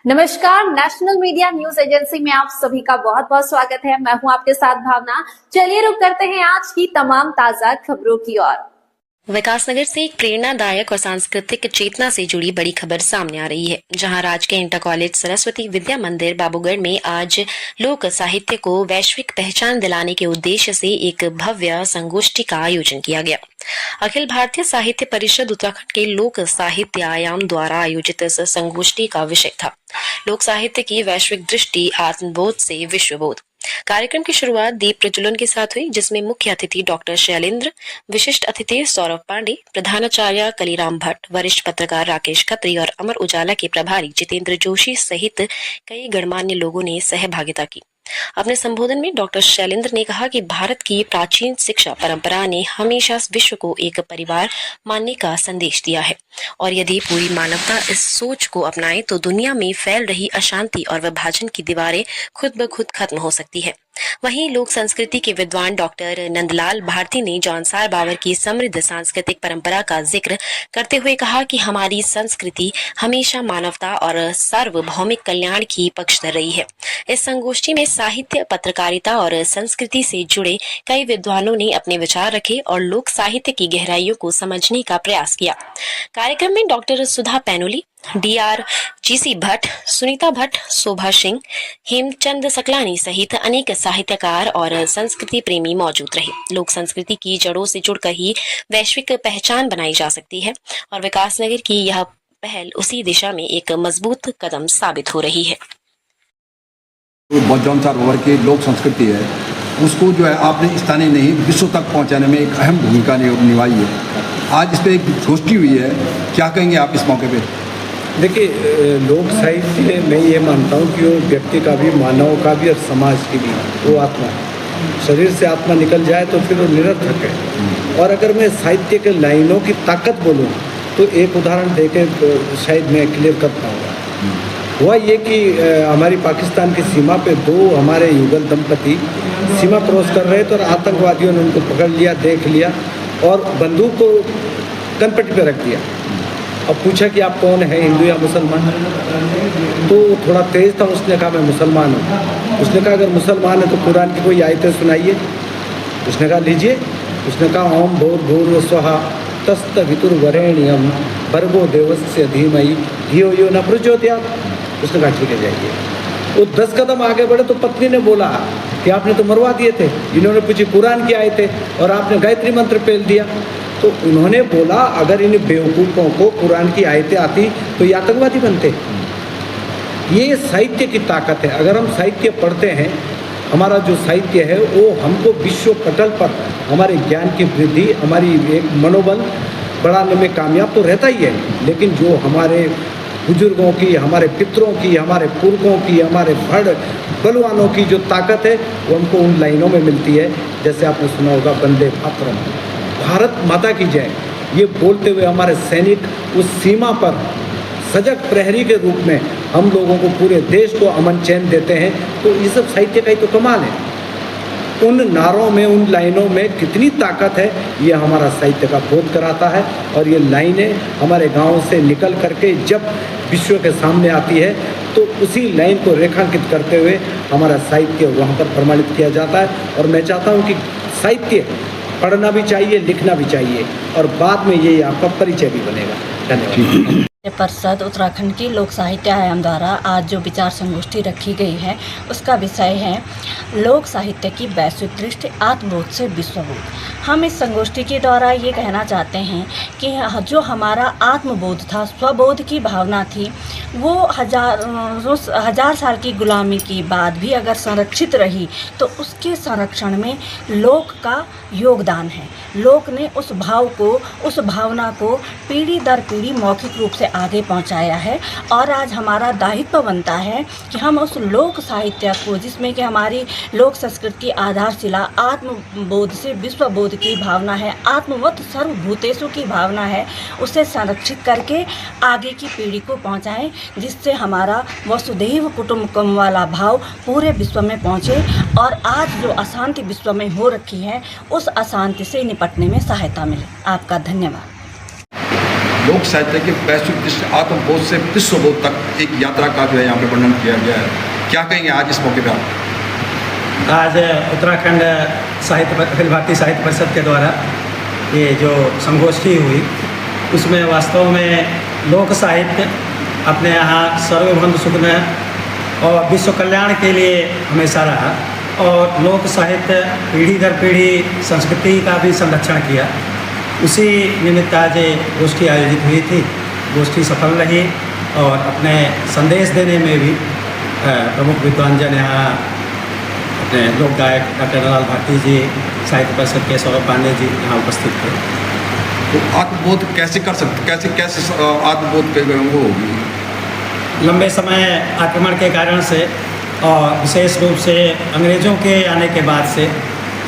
नमस्कार, national media news agency में आप सभी का बहुत बहुत स्वागत है। मैं हूं आपके साथ भावना। चलिए रुक करते हैं आज की तमाम ताजा खबरों की ओर। विकासनगर से एक प्रेरणादायक और सांस्कृतिक चेतना से जुड़ी बड़ी खबर सामने आ रही है, जहां राजकीय इंटर कॉलेज सरस्वती विद्या मंदिर बाबूगढ़ में आज लोक साहित्य को वैश्विक पहचान दिलाने के उद्देश्य से एक भव्य संगोष्ठी का आयोजन किया गया। अखिल भारतीय साहित्य परिषद उत्तराखंड के लोक साहित्य आयाम द्वारा आयोजित इस संगोष्ठी का विषय था लोक साहित्य की वैश्विक दृष्टि, आत्मबोध से विश्वबोध। कार्यक्रम की शुरुआत दीप प्रज्वलन के साथ हुई, जिसमें मुख्य अतिथि डॉक्टर शैलेंद्र, विशिष्ट अतिथि सौरभ पांडे, प्रधानाचार्य कलीराम भट्ट, वरिष्ठ पत्रकार राकेश खत्री और अमर उजाला के प्रभारी जितेंद्र जोशी सहित कई गणमान्य लोगों ने सहभागिता की। अपने संबोधन में डॉक्टर शैलेंद्र ने कहा कि भारत की प्राचीन शिक्षा परंपरा ने हमेशा विश्व को एक परिवार मानने का संदेश दिया है और यदि पूरी मानवता इस सोच को अपनाए तो दुनिया में फैल रही अशांति और विभाजन की दीवारें खुद ब खुद खत्म हो सकती है। वहीं लोक संस्कृति के विद्वान डॉक्टर नंदलाल भारती ने जौनसार बावर की समृद्ध सांस्कृतिक परंपरा का जिक्र करते हुए कहा कि हमारी संस्कृति हमेशा मानवता और सार्वभौमिक कल्याण की पक्षधर रही है। इस संगोष्ठी में साहित्य, पत्रकारिता और संस्कृति से जुड़े कई विद्वानों ने अपने विचार रखे और लोक साहित्य की गहराइयों को समझने का प्रयास किया। कार्यक्रम में डॉक्टर सुधा पैनोली, डीआर जीसी भट्ट, सुनीता भट्ट, शोभा सिंह, हेमचंद सकलानी सहित अनेक साहित्यकार और संस्कृति प्रेमी मौजूद रहे। लोक संस्कृति की जड़ों से जुड़कर ही वैश्विक पहचान बनाई जा सकती है और विकासनगर की यह पहल उसी दिशा में एक मजबूत कदम साबित हो रही है। जौनसार बावर की लोक संस्कृति है, उसको जो है आपने स्थानीय नहीं विश्व तक पहुंचाने में एक अहम भूमिका निभाई है। आज इस पर एक गोष्ठी हुई है, क्या कहेंगे आप इस मौके पे? देखिए, लोक साहित्य मैं ये मानता हूँ कि वो व्यक्ति का भी, मानव का भी और समाज की भी वो आत्मा है। शरीर से आत्मा निकल जाए तो फिर वो निरर्थक है। और अगर मैं साहित्य के लाइनों की ताकत बोलूँ तो एक उदाहरण देके तो शायद मैं क्लियर कर पाऊँगा। हुआ ये कि हमारी पाकिस्तान की सीमा पे दो हमारे युगल दंपति सीमा क्रॉस कर रहे थे और आतंकवादियों ने उनको पकड़ लिया, देख लिया और बंदूक को कनपट्टी पे रख दिया। अब पूछा कि आप कौन है, हिंदू या मुसलमान? तो थोड़ा तेज था, उसने कहा मैं मुसलमान हूँ। उसने कहा अगर मुसलमान है तो कुरान की कोई आयतें सुनाइए। उसने कहा लीजिए। उसने कहा ओम भूर्भुवः स्वः तत्सवितुर्वरेण्यं भर्गो देवस्य धीमहि धियो यो न प्रचोदयात्। उसने कहा ठीक है जाइए। वो 10 कदम आगे बढ़े तो पत्नी ने बोला कि आपने तो मरवा दिए थे। इन्होंने पूछी कुरान की आयतें और आपने गायत्री मंत्र पेल दिया। तो उन्होंने बोला अगर इन बेवकूफ़ों को कुरान की आयतें आती तो ये आतंकवादी बनते। ये साहित्य की ताकत है। अगर हम साहित्य पढ़ते हैं, हमारा जो साहित्य है वो हमको विश्व पटल पर हमारे ज्ञान की वृद्धि, हमारी एक मनोबल बढ़ाने में कामयाब तो रहता ही है। लेकिन जो हमारे बुजुर्गों की, हमारे पितरों की, हमारे पुरखों की, हमारे बड़ बलवानों की जो ताकत है वो हमको उन लाइनों में मिलती है। जैसे आपने सुना होगा वंदे मातरम, भारत माता की जय, ये बोलते हुए हमारे सैनिक उस सीमा पर सजग प्रहरी के रूप में हम लोगों को, पूरे देश को अमन चैन देते हैं। तो ये सब साहित्य का ही तो कमाल है। उन नारों में, उन लाइनों में कितनी ताकत है, ये हमारा साहित्य का बोध कराता है। और ये लाइनें हमारे गांव से निकल करके जब विश्व के सामने आती है तो उसी लाइन को रेखांकित करते हुए हमारा साहित्य वहाँ पर प्रमाणित किया जाता है। और मैं चाहता हूँ कि साहित्य पढ़ना भी चाहिए, लिखना भी चाहिए और बाद में ये आपका परिचय भी बनेगा। धन्यवाद। परिषद उत्तराखंड की लोक साहित्य आयाम द्वारा आज जो विचार संगोष्ठी रखी गई है उसका विषय है लोक साहित्य की वैश्विक दृष्टि, आत्मबोध से विश्वबोध। हम इस संगोष्ठी के द्वारा ये कहना चाहते हैं कि जो हमारा आत्मबोध था, स्वबोध की भावना थी, वो हजार साल की गुलामी के बाद भी अगर संरक्षित रही तो उसके संरक्षण में लोक का योगदान है। लोक ने उस भाव को, उस भावना को पीढ़ी दर पीढ़ी मौखिक रूप से आगे पहुंचाया है और आज हमारा दायित्व बनता है कि हम उस लोक साहित्य को, जिसमें कि हमारी लोक संस्कृति की आधारशिला आत्मबोध से विश्वबोध की भावना है, आत्मवत सर्वभूतेषु की भावना है, उसे संरक्षित करके आगे की पीढ़ी को पहुंचाएं, जिससे हमारा वसुधैव कुटुंबकम वाला भाव पूरे विश्व में पहुंचे और आज जो अशांति विश्व में हो रखी है उस अशांति से निपटने में सहायता मिले। आपका धन्यवाद। लोक साहित्य के वैश्विक दृष्टि आत्मबोध से विश्वबोध तक एक यात्रा का जो है यहाँ पे वर्णन किया गया है। क्या कहेंगे आज इस मौके पर आप? आज उत्तराखंड अखिल भारतीय साहित्य परिषद के द्वारा ये जो संगोष्ठी हुई उसमें वास्तव में लोक साहित्य अपने यहाँ सर्वभौम सुख में और विश्व कल्याण के लिए हमेशा रहा और लोक साहित्य पीढ़ी दर पीढ़ी संस्कृति का भी संरक्षण किया। उसी निमित्त आज ये गोष्ठी आयोजित हुई थी। गोष्ठी सफल रही और अपने संदेश देने में भी प्रमुख विद्वानजन यहाँ अपने लोक गायक डॉक्टर नंदलाल भारती जी, साहित्य परिषद के सौरभ पांडे जी यहाँ उपस्थित थे। तो आत्मबोध कैसे कर सकते, कैसे आत्मबोध के वो होगी? लंबे समय आक्रमण के कारण से और विशेष रूप से अंग्रेज़ों के आने के बाद से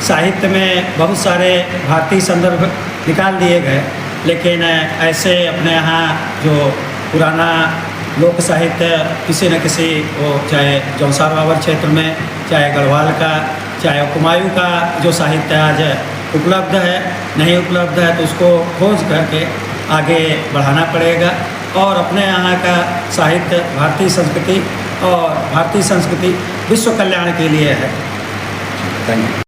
साहित्य में बहुत सारे भारतीय संदर्भ निकाल दिए गए, लेकिन ऐसे अपने यहाँ जो पुराना लोक साहित्य किसी न किसी वो चाहे जौनसार बाबर क्षेत्र में, चाहे गढ़वाल का, चाहे कुमायूं का जो साहित्य आज उपलब्ध है, नहीं उपलब्ध है तो उसको खोज करके आगे बढ़ाना पड़ेगा और अपने यहाँ का साहित्य भारतीय संस्कृति और भारतीय संस्कृति विश्व कल्याण के लिए है। Thank you.